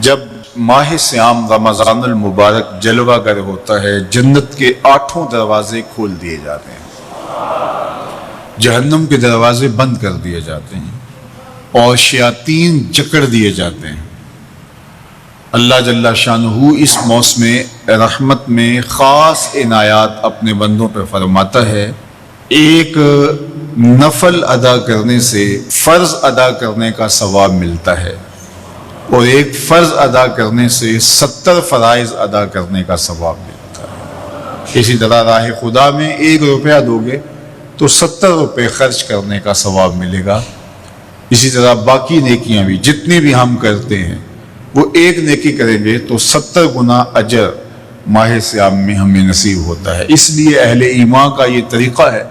جب ماہ سیام رمضان المبارک جلوہ گر ہوتا ہے، جنت کے 8 دروازے کھول دیے جاتے ہیں، جہنم کے دروازے بند کر دیے جاتے ہیں اور شیاطین جکڑ دیے جاتے ہیں۔ اللہ جل شانہ اس موسم رحمت میں خاص عنایات اپنے بندوں پہ فرماتا ہے۔ ایک نفل ادا کرنے سے فرض ادا کرنے کا ثواب ملتا ہے اور ایک فرض ادا کرنے سے 70 فرائض ادا کرنے کا ثواب ملتا ہے۔ اسی طرح راہ خدا میں 1 روپیہ دو گے تو 70 روپے خرچ کرنے کا ثواب ملے گا۔ اسی طرح باقی نیکیاں بھی جتنی بھی ہم کرتے ہیں، وہ ایک نیکی کریں گے تو 70 گنا اجر ماہ سیام میں ہمیں نصیب ہوتا ہے۔ اس لیے اہل ایمان کا یہ طریقہ ہے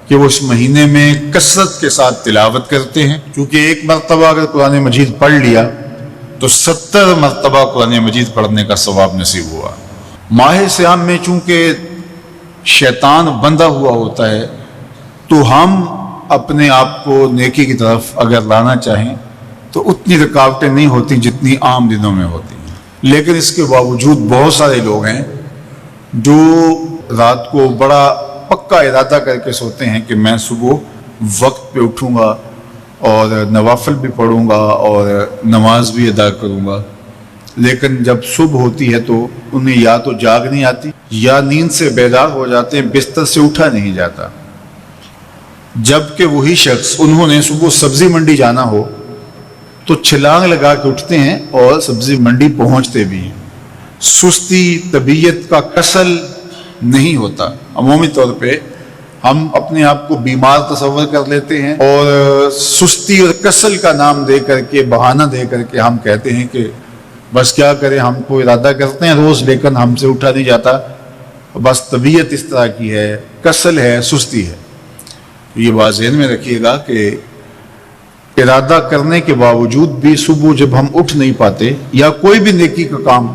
کہ وہ اس مہینے میں کثرت کے ساتھ تلاوت کرتے ہیں، کیونکہ ایک مرتبہ اگر قرآن مجید پڑھ لیا تو 70 مرتبہ قرآن مجید پڑھنے کا ثواب نصیب ہوا۔ ماہ سیام میں چونکہ شیطان بندھا ہوا ہوتا ہے، تو ہم اپنے آپ کو نیکی کی طرف اگر لانا چاہیں تو اتنی رکاوٹیں نہیں ہوتی جتنی عام دنوں میں ہوتی ہیں۔ لیکن اس کے باوجود بہت سارے لوگ ہیں جو رات کو بڑا پکا ارادہ کر کے سوتے ہیں کہ میں صبح وقت پہ اٹھوں گا اور نوافل بھی پڑھوں گا اور نماز بھی ادا کروں گا، لیکن جب صبح ہوتی ہے تو انہیں یا تو جاگ نہیں آتی یا نیند سے بیدار ہو جاتے ہیں، بستر سے اٹھا نہیں جاتا۔ جبکہ وہی شخص انہوں نے صبح سبزی منڈی جانا ہو تو چھلانگ لگا کے اٹھتے ہیں اور سبزی منڈی پہنچتے بھی ہیں۔ سستی طبیعت کا کسل نہیں ہوتا۔ عمومی طور پہ ہم اپنے آپ کو بیمار تصور کر لیتے ہیں اور سستی اور کسل کا نام دے کر کے، بہانہ دے کر کے ہم کہتے ہیں کہ بس کیا کریں، ہم کو ارادہ کرتے ہیں روز لیکن ہم سے اٹھا نہیں جاتا، بس طبیعت اس طرح کی ہے، کسل ہے، سستی ہے۔ یہ بات ذہن میں رکھیے گا کہ ارادہ کرنے کے باوجود بھی صبح جب ہم اٹھ نہیں پاتے یا کوئی بھی نیکی کا کام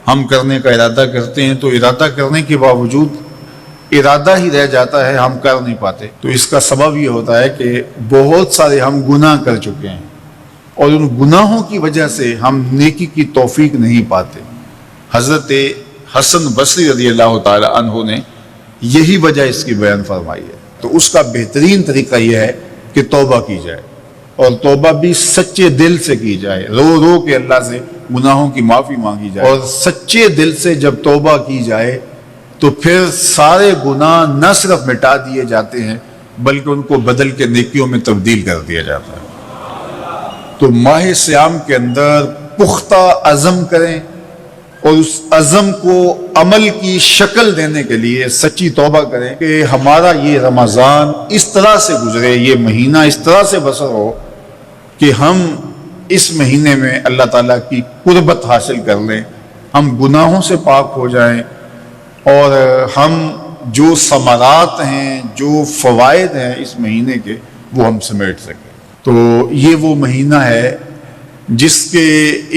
ہم کرنے کا ارادہ کرتے ہیں تو ارادہ کرنے کے باوجود ارادہ ہی رہ جاتا ہے، ہم کر نہیں پاتے۔ تو اس کا سبب یہ ہوتا ہے کہ بہت سارے ہم گناہ کر چکے ہیں اور ان گناہوں کی وجہ سے ہم نیکی کی توفیق نہیں پاتے۔ حضرت حسن بصری رضی اللہ تعالی عنہ نے یہی وجہ اس کی بیان فرمائی ہے۔ تو اس کا بہترین طریقہ یہ ہے کہ توبہ کی جائے، اور توبہ بھی سچے دل سے کی جائے، رو رو کے اللہ سے گناہوں کی معافی مانگی جائے۔ اور سچے دل سے جب توبہ کی جائے تو پھر سارے گناہ نہ صرف مٹا دیے جاتے ہیں بلکہ ان کو بدل کے نیکیوں میں تبدیل کر دیا جاتا ہے۔ تو ماہ سیام کے اندر پختہ عزم کریں اور اس عزم کو عمل کی شکل دینے کے لیے سچی توبہ کریں کہ ہمارا یہ رمضان اس طرح سے گزرے، یہ مہینہ اس طرح سے بسر ہو کہ ہم اس مہینے میں اللہ تعالیٰ کی قربت حاصل کر لیں، ہم گناہوں سے پاک ہو جائیں اور ہم جو ثمرات ہیں، جو فوائد ہیں اس مہینے کے، وہ ہم سمیٹ سکیں۔ تو یہ وہ مہینہ ہے جس کے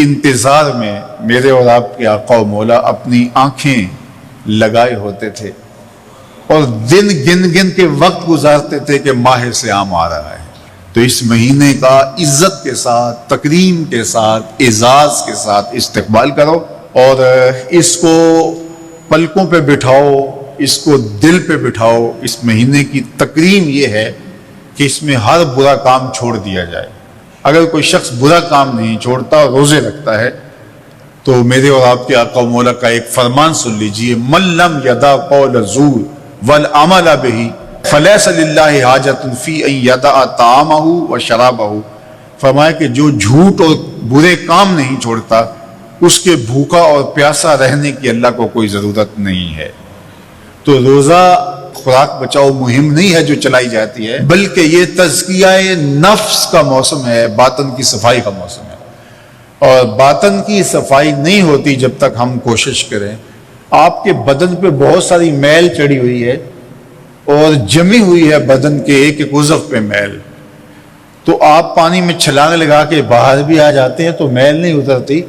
انتظار میں میرے اور آپ کے آقا و مولا اپنی آنکھیں لگائے ہوتے تھے اور دن گن گن کے وقت گزارتے تھے کہ ماہ سیام آ رہا ہے۔ تو اس مہینے کا عزت کے ساتھ، تکریم کے ساتھ، اعزاز کے ساتھ استقبال کرو اور اس کو پلکوں پہ بٹھاؤ، اس کو دل پہ بٹھاؤ۔ اس مہینے کی تکریم یہ ہے کہ اس میں ہر برا کام چھوڑ دیا جائے۔ اگر کوئی شخص برا کام نہیں چھوڑتا اور روزے رکھتا ہے تو میرے اور آپ کے آقا و مولا کا ایک فرمان سن لیجئے، من لم یدع قول الزور والعمل به فلیس للہ حاجۃ فی ان یدع طعامہ وشرابہ۔ فرمایا کہ جو جھوٹ اور برے کام نہیں چھوڑتا اس کے بھوکا اور پیاسا رہنے کی اللہ کو کوئی ضرورت نہیں ہے۔ تو روزہ خوراک بچاؤ مہم نہیں ہے جو چلائی جاتی ہے، بلکہ یہ تزکیہ نفس کا موسم ہے، باطن کی صفائی کا موسم ہے۔ اور باطن کی صفائی نہیں ہوتی جب تک ہم کوشش کریں۔ آپ کے بدن پہ بہت ساری میل چڑھی ہوئی ہے اور جمی ہوئی ہے بدن کے ایک ایک عضو پہ میل، تو آپ پانی میں چھلانگ لگا کے باہر بھی آ جاتے ہیں تو میل نہیں اترتی۔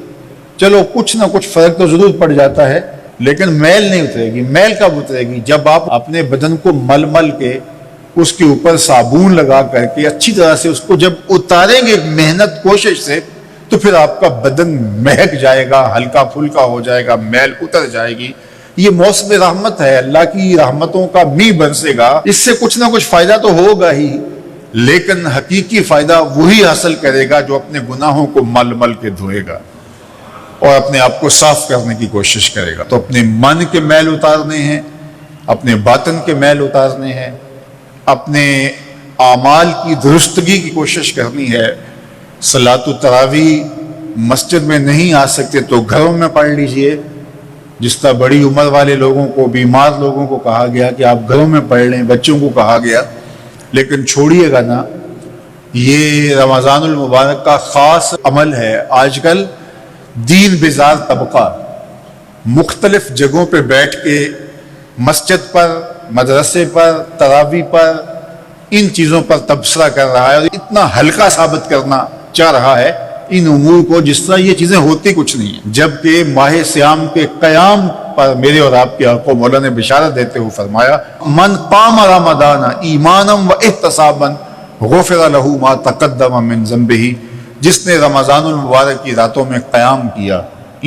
چلو کچھ نہ کچھ فرق تو ضرور پڑ جاتا ہے لیکن میل نہیں اترے گی۔ میل کب اترے گی؟ جب آپ اپنے بدن کو مل مل کے اس کے اوپر صابون لگا کر کے اچھی طرح سے اس کو جب اتاریں گے محنت کوشش سے، تو پھر آپ کا بدن مہک جائے گا، ہلکا پھلکا ہو جائے گا، میل اتر جائے گی۔ یہ موسم رحمت ہے، اللہ کی رحمتوں کا می برسے گا، اس سے کچھ نہ کچھ فائدہ تو ہوگا ہی، لیکن حقیقی فائدہ وہی حاصل کرے گا جو اپنے گناہوں کو مل مل کے دھوئے گا اور اپنے آپ کو صاف کرنے کی کوشش کرے گا۔ تو اپنے من کے میل اتارنے ہیں، اپنے باطن کے میل اتارنے ہیں، اپنے اعمال کی درستگی کی کوشش کرنی ہے۔ صلاۃ التراویح مسجد میں نہیں آ سکتے تو گھروں میں پڑھ لیجئے، جس طرح بڑی عمر والے لوگوں کو، بیمار لوگوں کو کہا گیا کہ آپ گھروں میں پڑھ لیں، بچوں کو کہا گیا، لیکن چھوڑیے گا نا، یہ رمضان المبارک کا خاص عمل ہے۔ آج کل دین بیزار طبقہ مختلف جگہوں پہ بیٹھ کے مسجد پر، مدرسے پر، تراویح پر، ان چیزوں پر تبصرہ کر رہا ہے اور اتنا ہلکا ثابت کرنا چاہ رہا ہے ان امور کو جس طرح یہ چیزیں ہوتی کچھ نہیں ہیں، جبکہ ماہ صیام کے قیام پر میرے اور آپ کے آقا مولا نے بشارت دیتے ہوئے فرمایا من قام رمضان ایمانا و احتسابا غفر له ما تقدم من ذنبه، جس نے رمضان المبارک کی راتوں میں قیام کیا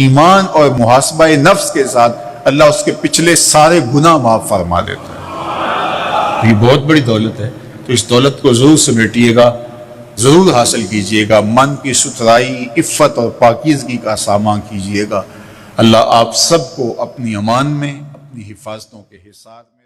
ایمان اور محاسبہ نفس کے ساتھ، اللہ اس کے پچھلے سارے گناہ معاف فرما دیتا ہے۔ یہ بہت بڑی دولت ہے، تو اس دولت کو ضرور سمیٹیے گا، ضرور حاصل کیجئے گا، من کی ستھرائی، عفت اور پاکیزگی کا سامان کیجئے گا۔ اللہ آپ سب کو اپنی امان میں، اپنی حفاظتوں کے حصار میں